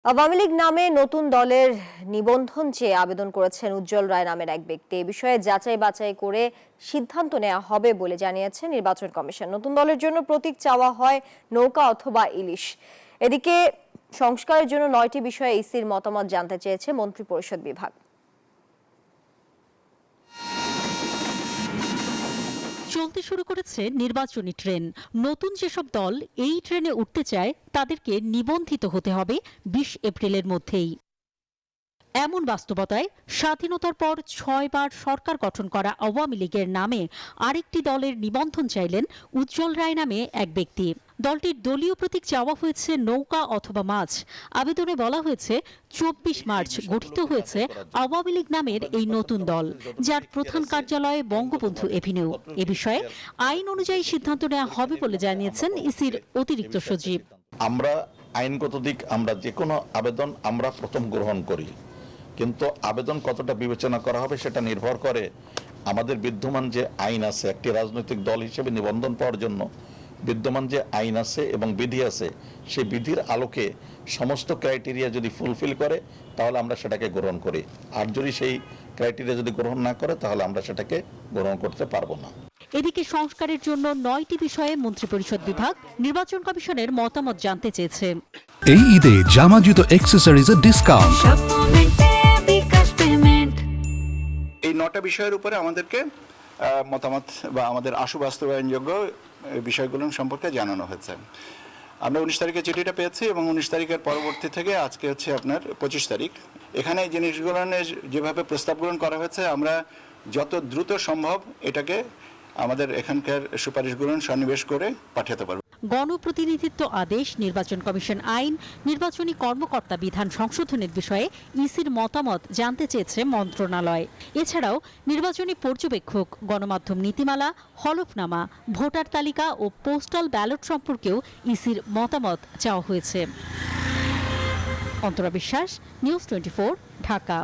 আওয়ামী লীগ নামে নতুন দলের নিবন্ধন চেয়ে আবেদন করেছেন উজ্জ্বল রায় নামের এক ব্যক্তি। এ বিষয়ে যাচাই বাছাই করে সিদ্ধান্ত নেওয়া হবে বলে জানিয়েছে নির্বাচন কমিশন। নতুন দলের জন্য প্রতীক চাওয়া হয় নৌকা অথবা ইলিশ। এদিকে সংস্কারের জন্য 9টি বিষয়ে ইসির মতামত জানতে চেয়েছে মন্ত্রিপরিষদ বিভাগ। চলতে শুরু করেছে নির্বাচনী ট্রেন। নতুন যেসব দল এই ট্রেনে উঠতে চায় তাদেরকে নিবন্ধিত হতে হবে 20 এপ্রিলের মধ্যেই। এমন বাস্তবতায় স্বাধীনতার পর 6 বার সরকার গঠন করা আওয়ামী লীগের নামে আরেকটি দলের নিবন্ধন চাইলেন উজ্জ্বল রায় নামে এক ব্যক্তি। দলটির দলীয় প্রতীক চাওয়া হয়েছে নৌকা অথবা মাছ। আবেদনে বলা হয়েছে 24 মার্চ গঠিত হয়েছে আওয়ামী লীগ নামের এই নতুন দল, যার প্রধান কার্যালয় বঙ্গবন্ধু এভিনিউ। এ বিষয়ে আইন অনুযায়ী সিদ্ধান্ত নেওয়া হবে বলে জানিয়েছেন ইসির অতিরিক্ত সচিব। আমরা আইনগত দিক আমরা যে কোনো আবেদন আমরা প্রথম গ্রহণ করি, কিন্তু আবেদন কতটা বিবেচনা করা হবে সেটা নির্ভর করে আমাদের বিদ্যমান যে আইন আছে। একটি রাজনৈতিক দল হিসেবে নিবন্ধন পাওয়ার জন্য বিদ্যমান যে আইন আছে এবং বিধি আছে, সেই বিধির আলোকে সমস্ত ক্রাইটেরিয়া যদি ফুলফিল করে তাহলে আমরা সেটাকে গ্রহণ করি, আর যদি সেই ক্রাইটেরিয়া যদি গ্রহণ না করে তাহলে আমরা সেটাকে গ্রহণ করতে পারবো না। এদিকে সংস্কারের জন্য 9টি বিষয়ে মন্ত্রিপরিষদ বিভাগ নির্বাচন কমিশনের মতামত জানতে চেয়েছে। এই ঈদে জামা জুতো অ্যাকসেসরিজের ডিসকাউন্ট। এই 9টা বিষয়ের উপরে আমাদেরকে মতামত বা আমাদের আশু বাস্তবায়নযোগ্য বিষয়গুলো সম্পর্কে জানানো হয়েছে। আমরা 19 তারিখে চিঠিটা পেয়েছি এবং 19 তারিখের পরবর্তী থেকে আজকে হচ্ছে আপনার 25 তারিখ। এখানে এই জিনিসগুলো যেভাবে প্রস্তাব গ্রহণ করা হয়েছে, আমরা যত দ্রুত সম্ভব এটাকে আমাদের এখানকার সুপারিশগুলো সন্নিবেশ করে পাঠাতে পারব। গণপ্রতিনিধিত্ব আদেশ, নির্বাচন কমিশন আইন, নির্বাচনী কর্মকর্তা বিধান সংশোধনের বিষয়ে ইসির মতামত জানতে চেয়েছে মন্ত্রণালয়। এছাড়াও নির্বাচনী পর্যবেক্ষক, গণমাধ্যম নীতিমালা, হলফনামা, ভোটার তালিকা ও পোস্টাল ব্যালট সম্পর্কেও ইসির মতামত চাওয়া হয়েছে। অন্তরা বিশ্বাস, নিউজ 24, ঢাকা।